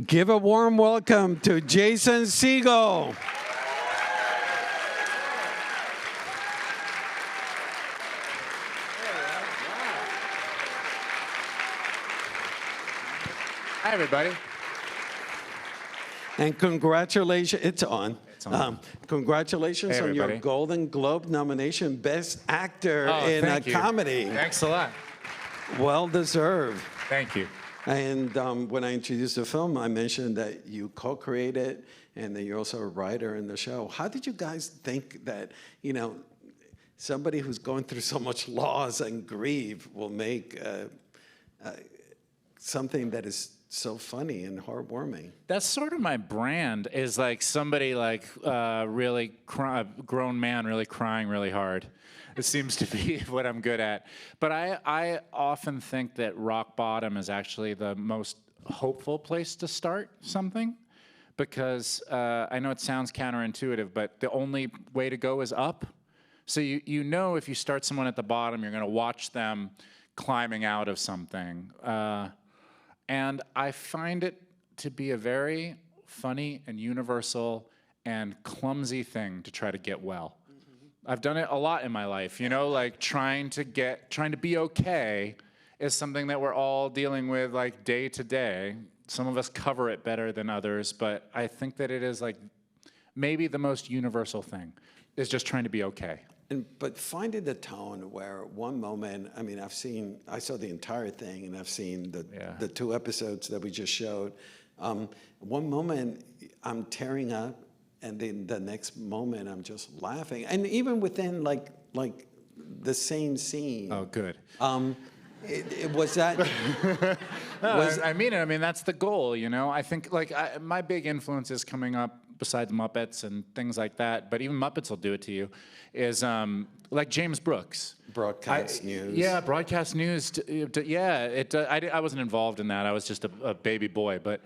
Give a warm welcome to Jason Segel. Hi, everybody. And congratulations, it's on. Congratulations Hey, on your everybody. Golden Globe nomination, Best Actor in a thank you. Comedy. Thanks a lot. Well deserved. Thank you. And when I introduced the film, I mentioned that you co-created and that you're also a writer in the show. How did you guys think that, you know, somebody who's going through so much loss and grief will make something that is so funny and heartwarming? That's sort of my brand, is like somebody like really grown man really crying really hard. It seems to be what I'm good at. But I often think that rock bottom is actually the most hopeful place to start something, because I know it sounds counterintuitive, but the only way to go is up. So you know if you start someone at the bottom, you're going to watch them climbing out of something. And I find it to be a very funny and universal and clumsy thing to try to get well. I've done it a lot in my life, you know, like trying to be okay is something that we're all dealing with like day to day. Some of us cover it better than others, but I think that it is like maybe the most universal thing is just trying to be okay. But finding the tone where one moment, I mean, I saw the entire thing, and I've seen the 2 episodes that we just showed. One moment I'm tearing up, and then the next moment I'm just laughing. And even within like the same scene. Oh, good. It was that. I mean it. I mean, that's the goal, you know? I think like my big influences coming up, besides Muppets and things like that, but even Muppets will do it to you, is like James Brooks. Broadcast news. Yeah, broadcast news. I wasn't involved in that. I was just a baby boy. But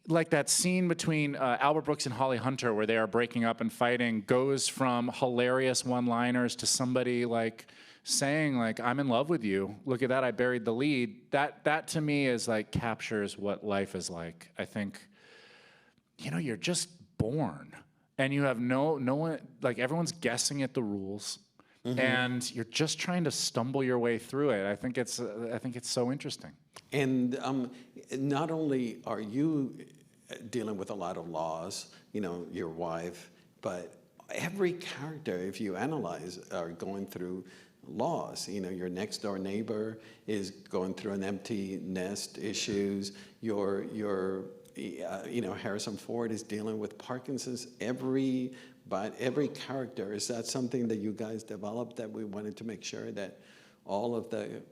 like that scene between Albert Brooks and Holly Hunter where they are breaking up and fighting goes from hilarious one-liners to somebody like saying like, I'm in love with you. Look at that, I buried the lead. That to me is like captures what life is like. I think, you know, you're just born and you have no one, like everyone's guessing at the rules. Mm-hmm. And you're just trying to stumble your way through it. I think it's so interesting. And not only are you dealing with a lot of loss, you know, your wife, but every character, if you analyze, are going through loss. You know, your next door neighbor is going through an empty nest issues. You know, Harrison Ford is dealing with Parkinson's. Every character, is that something that you guys developed, that we wanted to make sure that all of the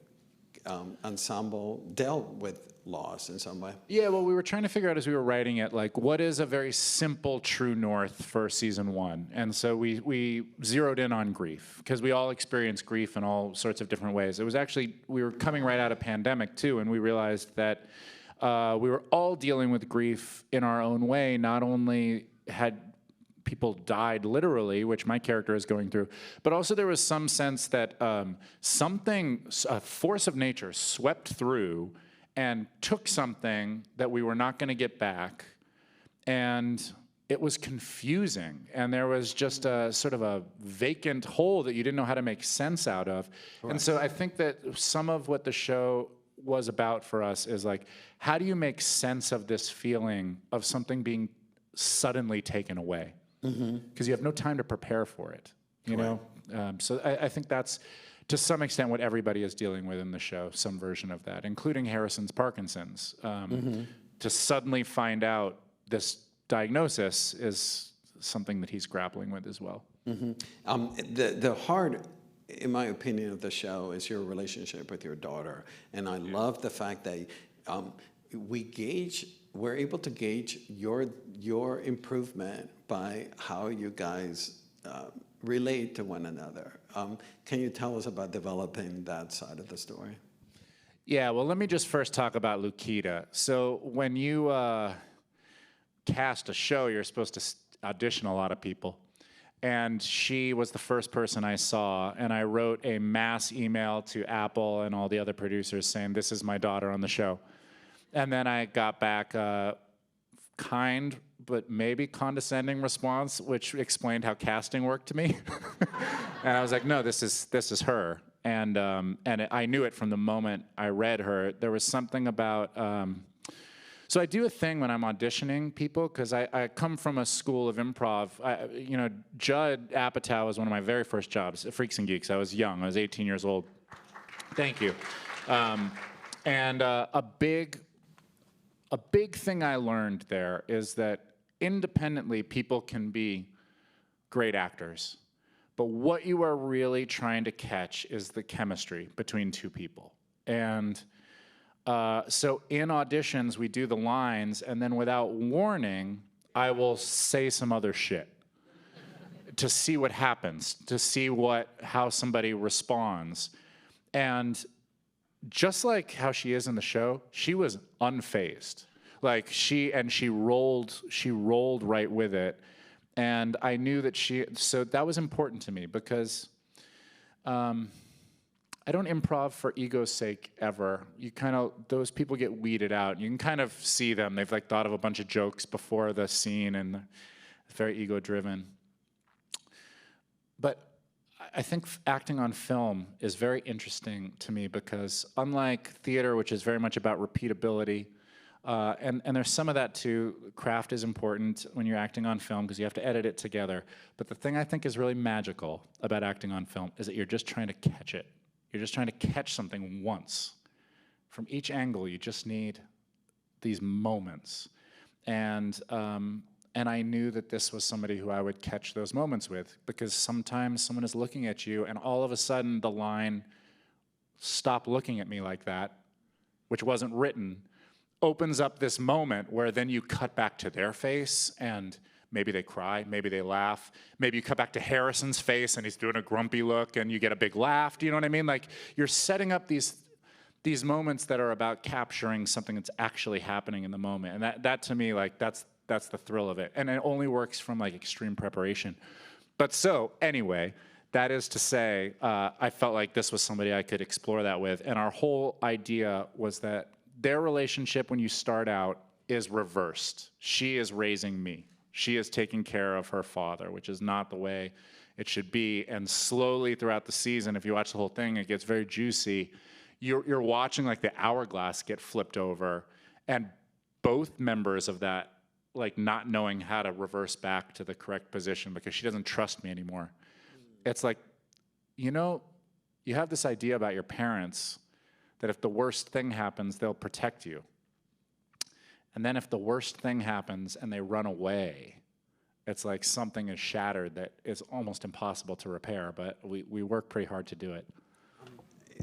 ensemble dealt with loss in some way? Yeah, well, we were trying to figure out as we were writing it, like, what is a very simple true north for season 1? And so we zeroed in on grief, because we all experience grief in all sorts of different ways. It was actually, we were coming right out of pandemic too, and we realized that we were all dealing with grief in our own way. Not only had people died literally, which my character is going through, but also there was some sense that a force of nature swept through and took something that we were not going to get back, and it was confusing, and there was just a sort of a vacant hole that you didn't know how to make sense out of. Right. And so I think that some of what the show was about for us is like, how do you make sense of this feeling of something being suddenly taken away? Because you have no time to prepare for it, you know? So I think that's, to some extent, what everybody is dealing with in the show, some version of that, including Harrison's Parkinson's. To suddenly find out this diagnosis is something that he's grappling with as well. The heart, in my opinion, of the show is your relationship with your daughter. And I love the fact that we're able to gauge your improvement by how you guys relate to one another. Can you tell us about developing that side of the story? Yeah, well, let me just first talk about Lukita. So when you cast a show, you're supposed to audition a lot of people. And she was the first person I saw, and I wrote a mass email to Apple and all the other producers saying, this is my daughter on the show. And then I got back a kind but maybe condescending response, which explained how casting worked to me. And I was like, no, this is her. And I knew it from the moment I read her. There was something about, so I do a thing when I'm auditioning people, because I come from a school of improv. Judd Apatow was one of my very first jobs at Freaks and Geeks. I was young, I was 18 years old. Thank you. A big thing I learned there is that independently, people can be great actors. But what you are really trying to catch is the chemistry between two people. And so in auditions, we do the lines, and then without warning, I will say some other shit to see what happens, to see how somebody responds. And just like how she is in the show, she was unfazed. Like she rolled right with it. And I knew that so that was important to me, because I don't improv for ego's sake ever. Those people get weeded out. You can kind of see them. They've like thought of a bunch of jokes before the scene, and it's very ego driven. But I think acting on film is very interesting to me, because unlike theater, which is very much about repeatability, and there's some of that too, craft is important when you're acting on film because you have to edit it together. But the thing I think is really magical about acting on film is that you're just trying to catch it. You're just trying to catch something once. From each angle, you just need these moments. And I knew that this was somebody who I would catch those moments with, because sometimes someone is looking at you and all of a sudden the line, "Stop looking at me like that," which wasn't written, opens up this moment where then you cut back to their face and maybe they cry, maybe they laugh. Maybe you cut back to Harrison's face and he's doing a grumpy look and you get a big laugh. Do you know what I mean? Like, you're setting up these moments that are about capturing something that's actually happening in the moment. And that to me, like, that's the thrill of it. And it only works from like extreme preparation. But so anyway, that is to say, I felt like this was somebody I could explore that with. And our whole idea was that their relationship when you start out is reversed. She is raising me. She is taking care of her father, which is not the way it should be. And slowly throughout the season, if you watch the whole thing, it gets very juicy. You're watching like the hourglass get flipped over, and both members of that, like, not knowing how to reverse back to the correct position because she doesn't trust me anymore. It's like, you have this idea about your parents that if the worst thing happens, they'll protect you. And then if the worst thing happens and they run away, it's like something is shattered that is almost impossible to repair, but we work pretty hard to do it.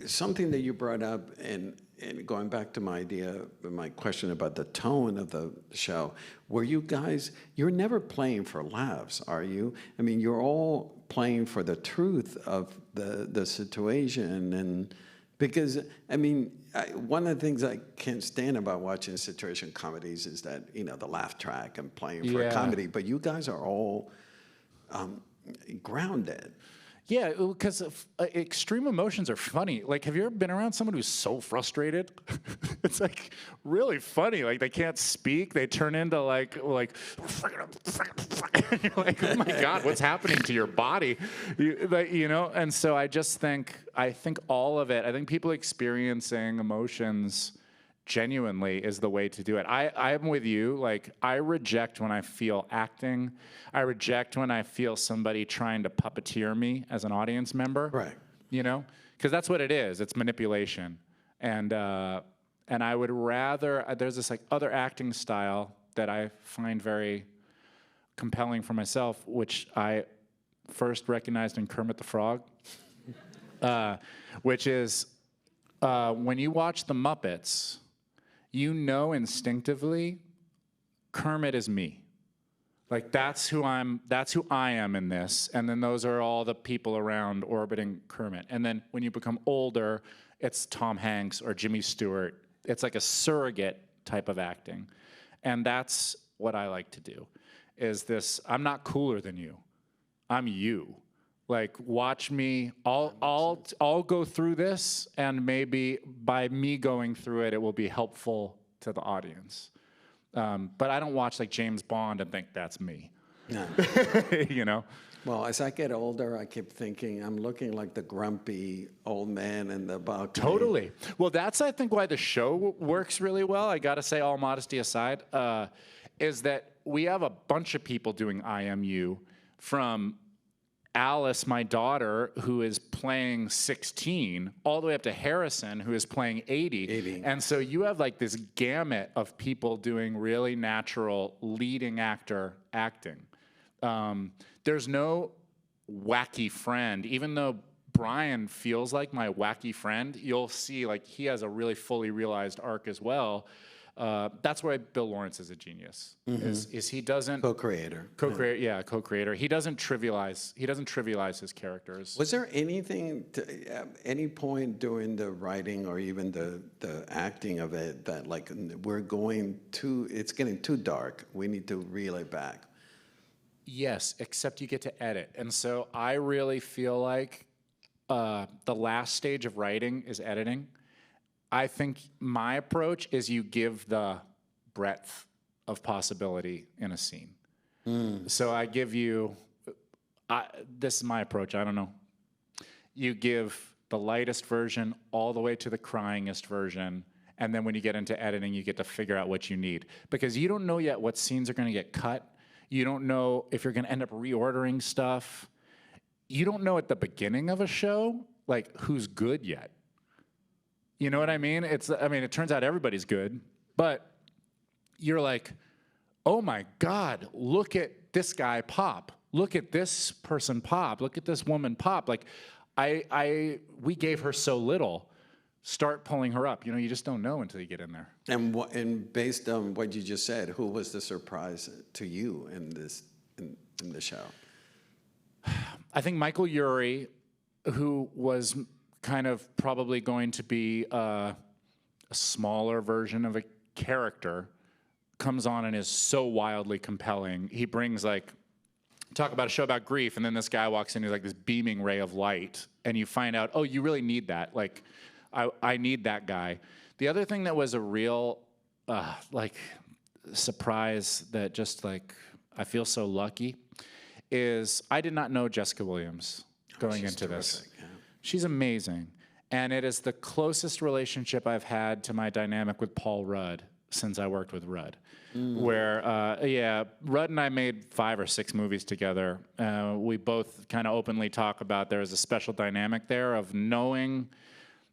Something that you brought up, and going back to my question about the tone of the show, you're never playing for laughs, are you? I mean, you're all playing for the truth of the situation, and because, I mean, one of the things I can't stand about watching situation comedies is that, the laugh track and playing for a comedy, but you guys are all grounded. Yeah, because extreme emotions are funny. Like, have you ever been around someone who's so frustrated? It's like really funny. Like, they can't speak. They turn into like, and you're like, oh my God, what's happening to your body? And so I think all of it, I think people experiencing emotions genuinely is the way to do it. I'm with you. Like, I reject when I feel acting. I reject when I feel somebody trying to puppeteer me as an audience member. Right. Because that's what it is. It's manipulation. And I would rather, there's this like other acting style that I find very compelling for myself, which I first recognized in Kermit the Frog, which is when you watch the Muppets, instinctively, Kermit is me. Like, that's who I am in this. And then those are all the people around orbiting Kermit. And then when you become older, it's Tom Hanks or Jimmy Stewart. It's like a surrogate type of acting. And that's what I like to do, is this, I'm not cooler than you. I'm you. Like, watch me. I'll go through this, and maybe by me going through it, it will be helpful to the audience. But I don't watch like James Bond and think that's me. No. You know? Well, as I get older, I keep thinking I'm looking like the grumpy old man in the balcony. Totally. Well, that's, I think, why the show works really well. I got to say, all modesty aside, is that we have a bunch of people doing IMU, from Alice, my daughter, who is playing 16, all the way up to Harrison, who is playing 80. And so you have like this gamut of people doing really natural leading actor acting. There's no wacky friend. Even though Brian feels like my wacky friend, you'll see like he has a really fully realized arc as well. That's why Bill Lawrence is a genius. Is he doesn't Co-creator. Co-creator. He doesn't trivialize his characters. Was there anything, any point during the writing or even the acting of it that like it's getting too dark, we need to reel it back? Yes, except you get to edit. And so I really feel like the last stage of writing is editing. I think my approach is you give the breadth of possibility in a scene. So I give you, this is my approach, I don't know. You give the lightest version all the way to the cryingest version, and then when you get into editing, you get to figure out what you need. Because you don't know yet what scenes are gonna get cut. You don't know if you're gonna end up reordering stuff. You don't know at the beginning of a show, like, who's good yet. You know what I mean? It turns out everybody's good, but you're like, oh my God, look at this guy pop. Look at this person pop. Look at this woman pop. Like, we gave her so little. Start pulling her up. You know, you just don't know until you get in there. And based on what you just said, who was the surprise to you in the show? I think Michael Urie, who was kind of probably going to be a smaller version of a character, comes on and is so wildly compelling. He brings like, talk about a show about grief, and then this guy walks in, he's like this beaming ray of light, and you find out, oh, you really need that. Like, I need that guy. The other thing that was a real like surprise that just like, I feel so lucky, is I did not know Jessica Williams going into this. Yeah. She's amazing. And it is the closest relationship I've had to my dynamic with Paul Rudd since I worked with Rudd. Where, Rudd and I made 5 or 6 movies together. We both kind of openly talk about there is a special dynamic there of knowing,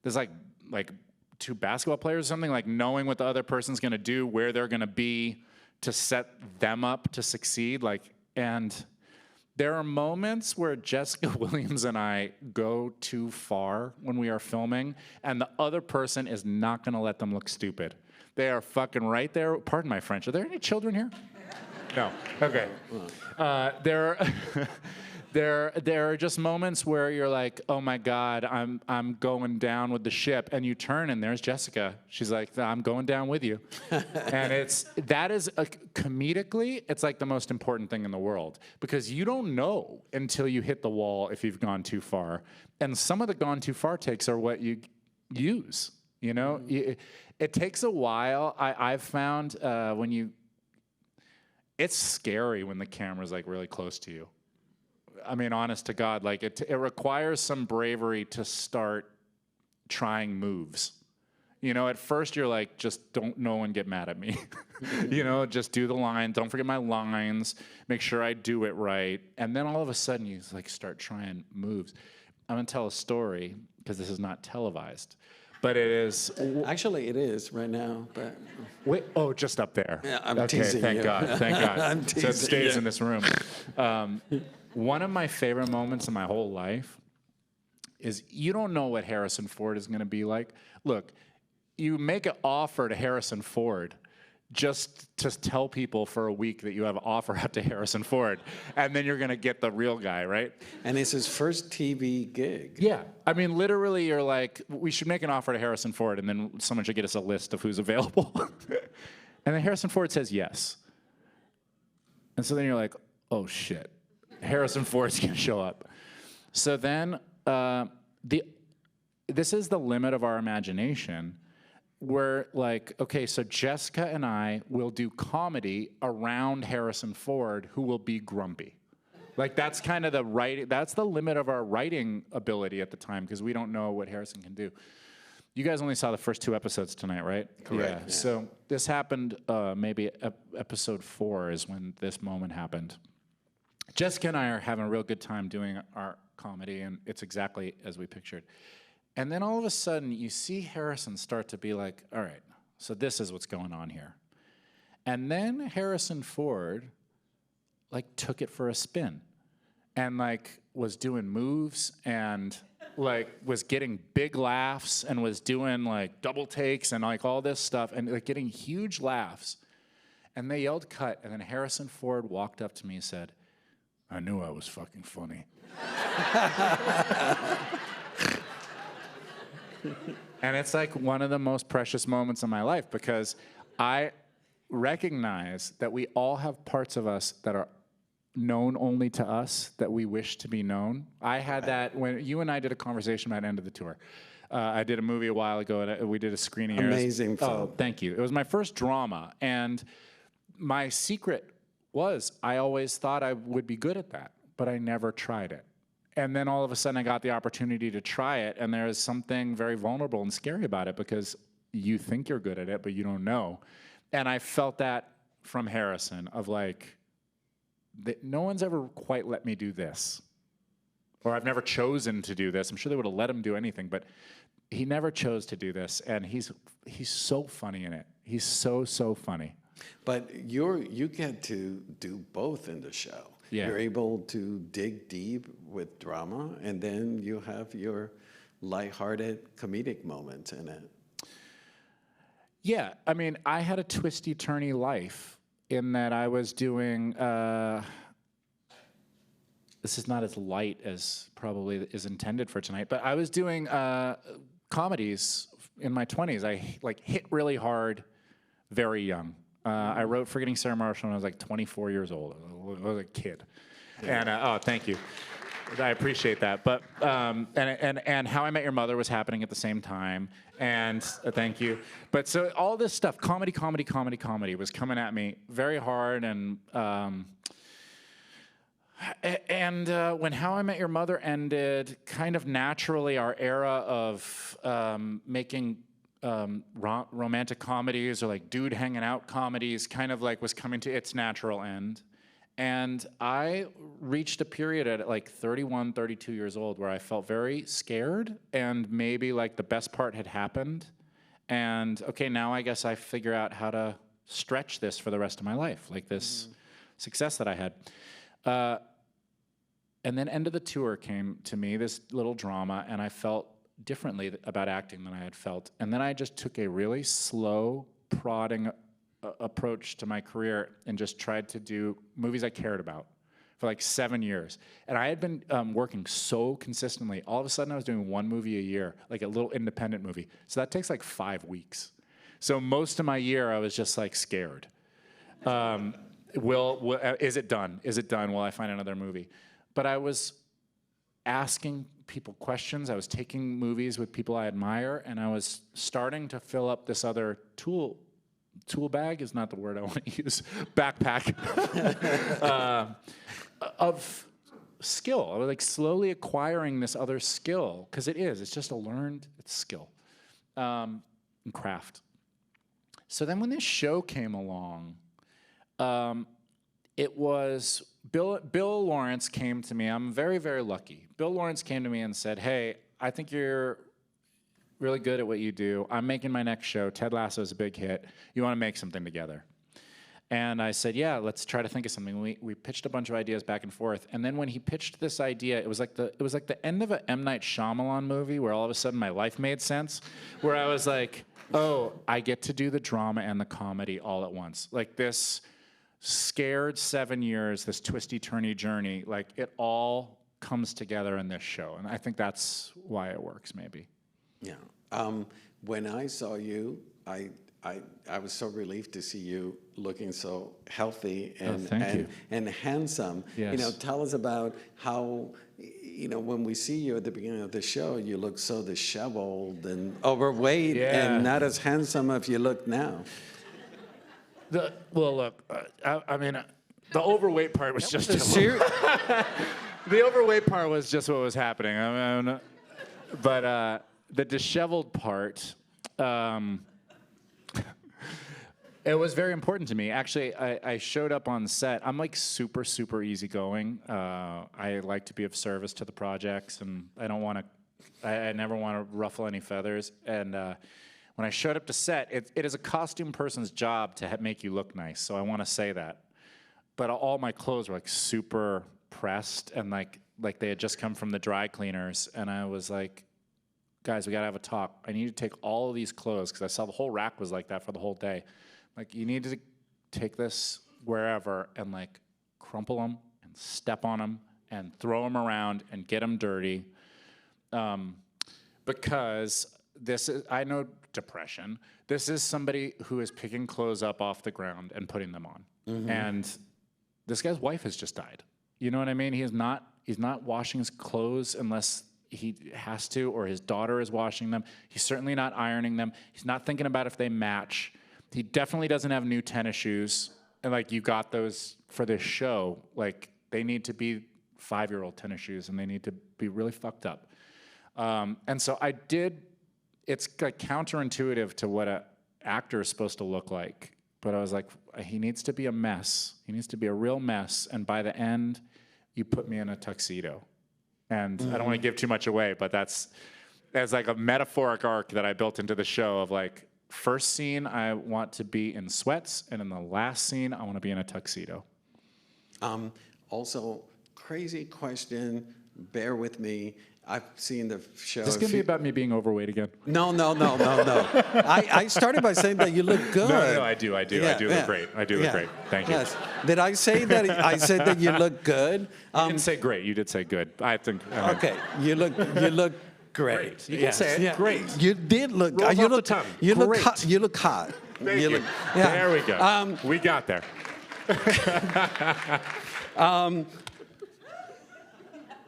there's like 2 basketball players or something, like knowing what the other person's gonna do, where they're gonna be to set them up to succeed. And there are moments where Jessica Williams and I go too far when we are filming, and the other person is not gonna let them look stupid. They are fucking right there. Pardon my French. Are there any children here? No. Okay. There are just moments where you're like, oh my God, I'm going down with the ship, and you turn and there's Jessica. She's like, I'm going down with you. And comedically, it's like the most important thing in the world, because you don't know until you hit the wall if you've gone too far. And some of the gone too far takes are what you use, you know? It takes a while. I've found it's scary when the camera's like really close to you. I mean, honest to God, like it requires some bravery to start trying moves. You know, at first you're like, just don't no one get mad at me. You know, just do the line. Don't forget my lines. Make sure I do it right. And then all of a sudden you like start trying moves. I'm gonna tell a story because this is not televised, but it is. Actually, it is right now. But wait, oh, just up there. Yeah, I'm okay, teasing thank you. God, thank God. I'm teasing So it stays you. in this room. One of my favorite moments in my whole life is you don't know what Harrison Ford is going to be like. Look, you make an offer to Harrison Ford just to tell people for a week that you have an offer out to Harrison Ford, and then you're going to get the real guy, right? And it's his first TV gig. Yeah. I mean, literally, you're like, we should make an offer to Harrison Ford, and then someone should get us a list of who's available. And then Harrison Ford says yes. And so then you're like, oh, shit. Harrison Ford's going to show up. So then this is the limit of our imagination. We're like, okay, so Jessica and I will do comedy around Harrison Ford, who will be grumpy. Like, that's kind of that's the limit of our writing ability at the time, because we don't know what Harrison can do. You guys only saw the first 2 episodes tonight, right? Correct. Yeah. So this happened, maybe episode 4 is when this moment happened. Jessica and I are having a real good time doing our comedy, and it's exactly as we pictured. And then all of a sudden, you see Harrison start to be like, all right, so this is what's going on here. And then Harrison Ford, like, took it for a spin and, like, was doing moves and, like, was getting big laughs and was doing, like, double takes and, like, all this stuff and, like, getting huge laughs. And they yelled cut, and then Harrison Ford walked up to me and said, I knew I was fucking funny. And it's like one of the most precious moments of my life, because I recognize that we all have parts of us that are known only to us, that we wish to be known. I had that when you and I did a conversation about End of the Tour. I did a movie a while ago, and we did a screening. Amazing film. Oh, thank you. It was my first drama, and my secret was I always thought I would be good at that, but I never tried it. And then all of a sudden I got the opportunity to try it, and there's something very vulnerable and scary about it, because you think you're good at it, but you don't know. And I felt that from Harrison, of like, no one's ever quite let me do this. Or I've never chosen to do this. I'm sure they would have let him do anything, but he never chose to do this, and he's so funny in it. He's so funny. But you get to do both in the show. Yeah. You're able to dig deep with drama, and then you have your lighthearted comedic moments in it. Yeah, I mean, I had a twisty-turny life in that I was doing, this is not as light as probably is intended for tonight, but I was doing comedies in my 20s. I like hit really hard very young. I wrote Forgetting Sarah Marshall when I was like 24 years old. I was a kid. Yeah. And oh, thank you. I appreciate that. But and How I Met Your Mother was happening at the same time. And thank you. But so all this stuff, comedy was coming at me very hard. And when How I Met Your Mother ended, kind of naturally our era of making romantic comedies, or like dude hanging out comedies, kind of like was coming to its natural end. And I reached a period at like 31, 32 years old where I felt very scared, and maybe like the best part had happened. And okay, now I guess I figure out how to stretch this for the rest of my life, like this success that I had. And then End of the Tour came to me, this little drama, and I felt differently about acting than I had felt. And then I just took a really slow, prodding approach to my career and just tried to do movies I cared about for like 7 years. And I had been working so consistently. All of a sudden I was doing 1 movie a year, like a little independent movie. So that takes like 5 weeks. So most of my year I was just like scared. Is it done? Is it done? Will I find another movie? But I was asking people questions. I was taking movies with people I admire, and I was starting to fill up this other tool bag is not the word I want to use, backpack of skill. I was like slowly acquiring this other skill, because it's just a learned skill and craft. So then when this show came along, it was Bill Lawrence came to me. I'm very, very lucky. Bill Lawrence came to me and said, hey, I think you're really good at what you do. I'm making my next show. Ted Lasso is a big hit. You want to make something together? And I said, yeah, let's try to think of something. We pitched a bunch of ideas back and forth. And then when he pitched this idea, it was like the end of an M. Night Shyamalan movie, where all of a sudden my life made sense, where I was like, oh, I get to do the drama and the comedy all at once. Like this scared 7 years, this twisty-turny journey, like it all comes together in this show. And I think that's why it works, maybe. Yeah. When I saw you, I I was so relieved to see you looking so healthy and thank you. and handsome. Yes. You know, tell us about how, you know, when we see you at the beginning of the show, you look so disheveled and overweight and not as handsome as you look now. Well, look, I mean, the overweight part was just the overweight part was just what was happening. But the disheveled part, it was very important to me. Actually, I showed up on set. I'm like super, super easygoing. I like to be of service to the projects, and I don't want to. I never want to ruffle any feathers. And when I showed up to set, it is a costume person's job to make you look nice. So I want to say that. But all my clothes were like super pressed and like they had just come from the dry cleaners. And I was like, guys, we got to have a talk. I need to take all of these clothes, because I saw the whole rack was like that for the whole day. Like, you need to take this wherever and like crumple them and step on them and throw them around and get them dirty. Because I know depression. This is somebody who is picking clothes up off the ground and putting them on. Mm-hmm. And this guy's wife has just died. You know what I mean? He's not washing his clothes unless he has to, or his daughter is washing them. He's certainly not ironing them. He's not thinking about if they match. He definitely doesn't have new tennis shoes. And like, you got those for this show. Like, they need to be 5-year-old tennis shoes, and they need to be really fucked up. And so it's like counterintuitive to what an actor is supposed to look like. But I was like, he needs to be a mess. He needs to be a real mess. And by the end, you put me in a tuxedo. And I don't want to give too much away, but that's like a metaphoric arc that I built into the show of like, first scene, I want to be in sweats. And in the last scene, I want to be in a tuxedo. Also, crazy question. Bear with me. I've seen the show. Is this going to be about me being overweight again? No. I started by saying that you look good. No, I do. Yeah, I do look great. I do look great. Thank you. Yes. Did I say that? I said that you look good. You didn't say great. You did say good. I think. Okay. You look great. You can say it. Yeah. Great. You did look. Rolls off the tongue. You look Great. hot. You look hot. Thank you. Yeah. There we go. We got there.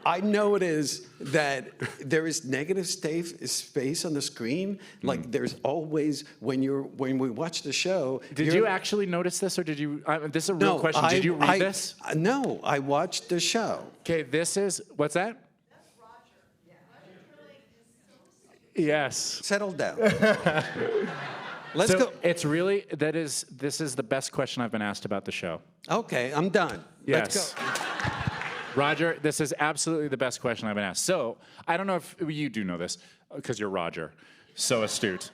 I notice that there is negative space on the screen. Like there's always when we watch the show. Did you actually notice this, or did you? This is a real question. Did you read this? No, I watched the show. Okay, this is what's that? That's Roger. Yeah. Yes. Settle down. Let's go. It's really this is the best question I've been asked about the show. Okay, I'm done. Yes. Let's go. Roger, this is absolutely the best question I've been asked. So, I don't know if you do know this, because you're Roger. So astute.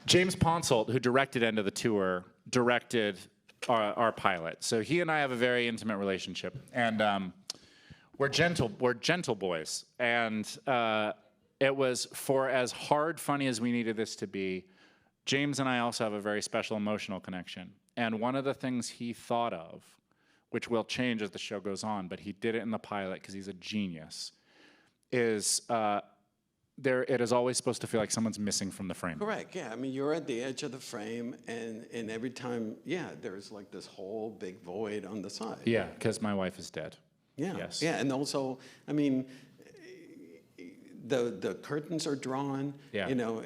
James Ponsoldt, who directed End of the Tour, directed our pilot. So he and I have a very intimate relationship. And we're gentle boys. And it was, for as hard funny as we needed this to be, James and I also have a very special emotional connection. And one of the things he thought of, which will change as the show goes on, but he did it in the pilot because he's a genius, is it is always supposed to feel like someone's missing from the frame. Correct, yeah. I mean, you're at the edge of the frame, and every time, there's like this whole big void on the side. Yeah, because my wife is dead. Yeah, yes. Yeah, and also, I mean, the curtains are drawn. Yeah. You know,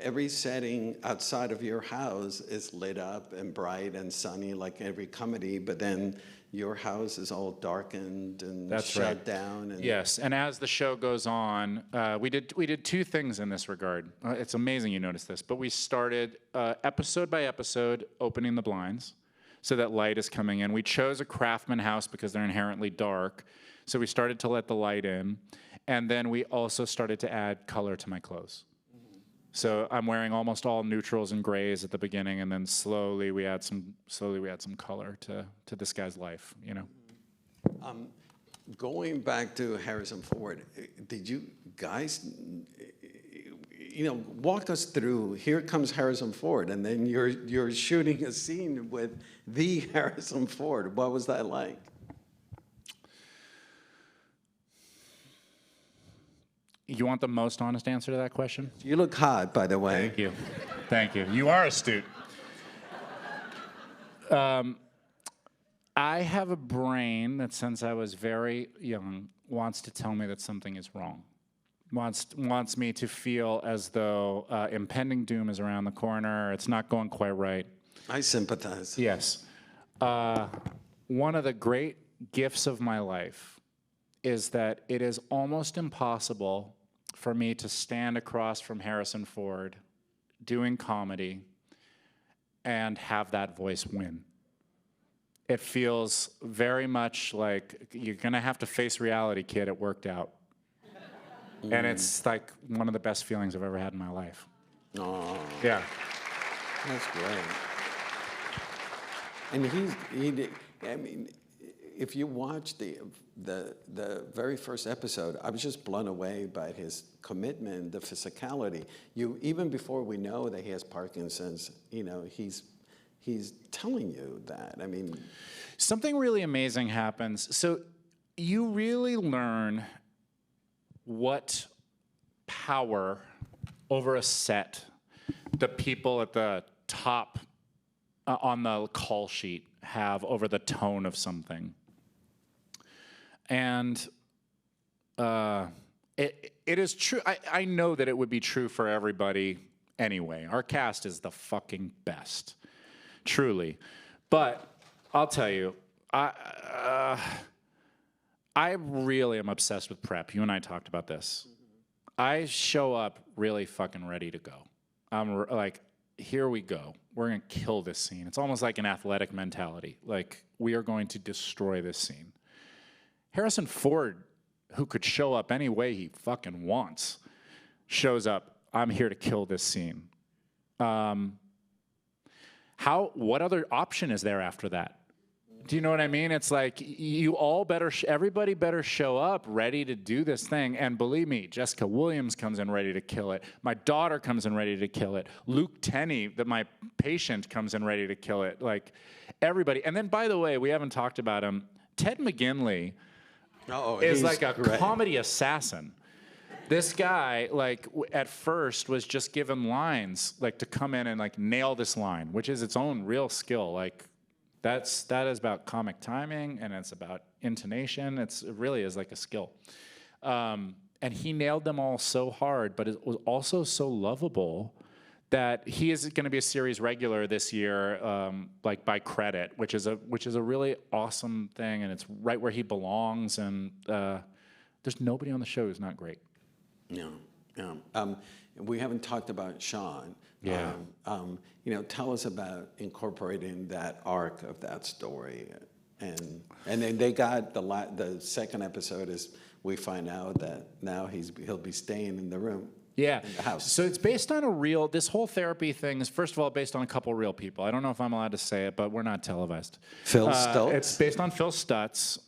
every setting outside of your house is lit up and bright and sunny like every comedy, but then your house is all darkened and shut down. And yes, and as the show goes on, we did two things in this regard. It's amazing you noticed this, but we started episode by episode opening the blinds so that light is coming in. We chose a Craftsman house because they're inherently dark, so we started to let the light in. And then we also started to add color to my clothes. Mm-hmm. So I'm wearing almost all neutrals and grays at the beginning, and then slowly we add some color to this guy's life, you know. Going back to Harrison Ford, did you guys, walk us through? Here comes Harrison Ford, and then you're shooting a scene with the Harrison Ford. What was that like? You want the most honest answer to that question? You look hot, by the way. Thank you. Thank you. You are astute. I have a brain that, since I was very young, wants to tell me that something is wrong. Wants me to feel as though impending doom is around the corner. It's not going quite right. I sympathize. Yes. One of the great gifts of my life is that it is almost impossible for me to stand across from Harrison Ford doing comedy and have that voice win. It feels very much like you're gonna have to face reality, kid. It worked out. And it's like one of the best feelings I've ever had in my life. Oh, Yeah. that's great. And I mean, if you watch the very first episode, I was just blown away by his commitment, the physicality. Even before we know that he has Parkinson's, he's telling you that. I mean, something really amazing happens. So you really learn what power over a set the people at the top on the call sheet have over the tone of something. And it is true. I know that it would be true for everybody anyway. Our cast is the fucking best, truly. But I'll tell you, I really am obsessed with prep. You and I talked about this. I show up really fucking ready to go. I'm like, here we go. We're going to kill this scene. It's almost like an athletic mentality. Like, we are going to destroy this scene. Harrison Ford, who could show up any way he fucking wants, shows up, I'm here to kill this scene. What other option is there after that? Do you know what I mean? It's like, you all everybody better show up ready to do this thing. And believe me, Jessica Williams comes in ready to kill it. My daughter comes in ready to kill it. Luke Tenney, my patient, comes in ready to kill it. Like, everybody. And then, by the way, we haven't talked about him. Ted McGinley is like a comedy assassin. This guy, like, at first was just given lines, like, to come in and, like, nail this line, which is its own real skill. Like, that is about comic timing, and it's about intonation. It really is like a skill. And he nailed them all so hard, but it was also so lovable that he is going to be a series regular this year, like by credit, which is a really awesome thing, and it's right where he belongs. And there's nobody on the show who's not great. Yeah. We haven't talked about Sean. Yeah. Tell us about incorporating that arc of that story, and then they got the second episode is we find out that now he'll be staying in the room. Yeah. In the house. So it's based on this whole therapy thing is, first of all, based on a couple real people. I don't know if I'm allowed to say it, but we're not televised. Phil Stutz? It's based on Phil Stutz,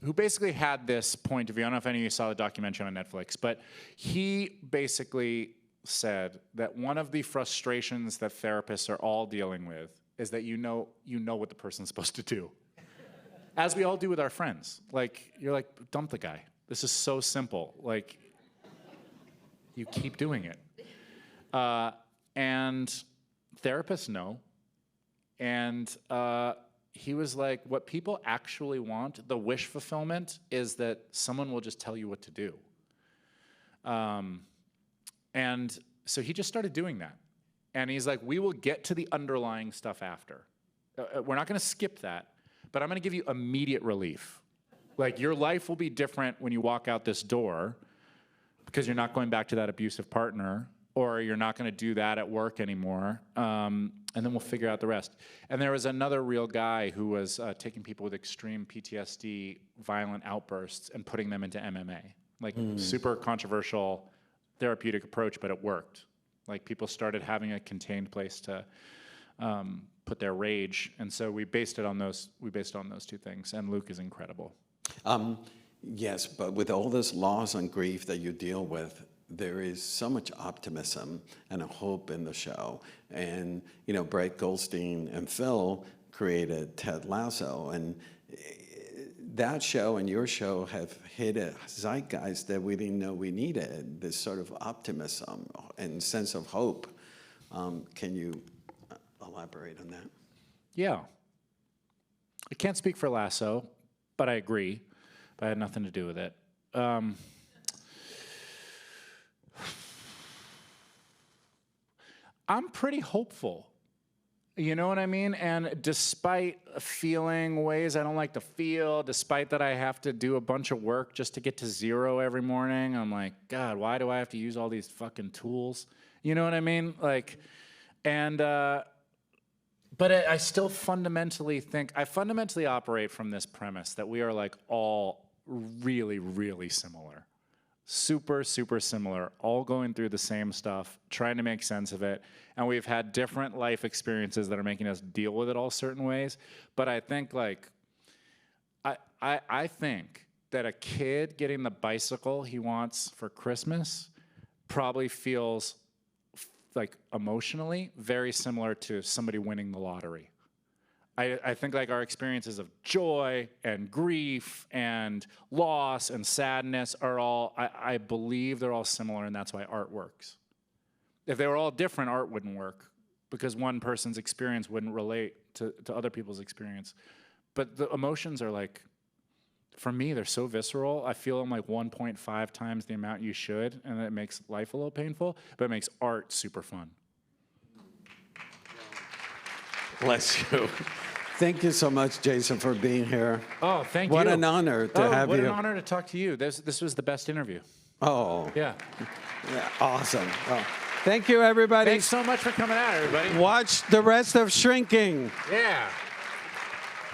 who basically had this point of view. I don't know if any of you saw the documentary on Netflix, but he basically said that one of the frustrations that therapists are all dealing with is that you know what the person's supposed to do. As we all do with our friends. Like, you're like, dump the guy. This is so simple. Like, you keep doing it. And therapists know. And he was like, what people actually want, the wish fulfillment, is that someone will just tell you what to do. And so he just started doing that. And he's like, we will get to the underlying stuff after. We're not going to skip that, but I'm going to give you immediate relief. Like, your life will be different when you walk out this door because you're not going back to that abusive partner, or you're not going to do that at work anymore, and then we'll figure out the rest. And there was another real guy who was taking people with extreme PTSD, violent outbursts, and putting them into MMA. Like, super controversial therapeutic approach, but it worked. Like, people started having a contained place to put their rage, and so we based it on those two things. And Luke is incredible. Yes, but with all this loss and grief that you deal with, there is so much optimism and a hope in the show. And, Brett Goldstein and Phil created Ted Lasso, and that show and your show have hit a zeitgeist that we didn't know we needed, this sort of optimism and sense of hope. Can you elaborate on that? Yeah. I can't speak for Lasso, but I agree. But I had nothing to do with it. I'm pretty hopeful. You know what I mean? And despite feeling ways I don't like to feel, despite that I have to do a bunch of work just to get to 0 every morning, I'm like, God, why do I have to use all these fucking tools? You know what I mean? Like, and, but I still fundamentally think, I fundamentally operate from this premise that we are like all really, really similar. Super, super similar, all going through the same stuff, trying to make sense of it. And we've had different life experiences that are making us deal with it all certain ways. But I think like, I think that a kid getting the bicycle he wants for Christmas probably feels like emotionally very similar to somebody winning the lottery. I think like our experiences of joy and grief and loss and sadness are all, I believe they're all similar, and that's why art works. If they were all different, art wouldn't work because one person's experience wouldn't relate to other people's experience. But the emotions are like, for me, they're so visceral. I feel them like 1.5 times the amount you should, and it makes life a little painful, but it makes art super fun. Bless you. Thank you so much, Jason, for being here. Oh, thank you. What an honor to have what you. an honor to talk to you. This was the best interview. Oh, Yeah. yeah, awesome. Well, thank you, everybody. Thanks so much for coming out, everybody. Watch the rest of Shrinking. Yeah.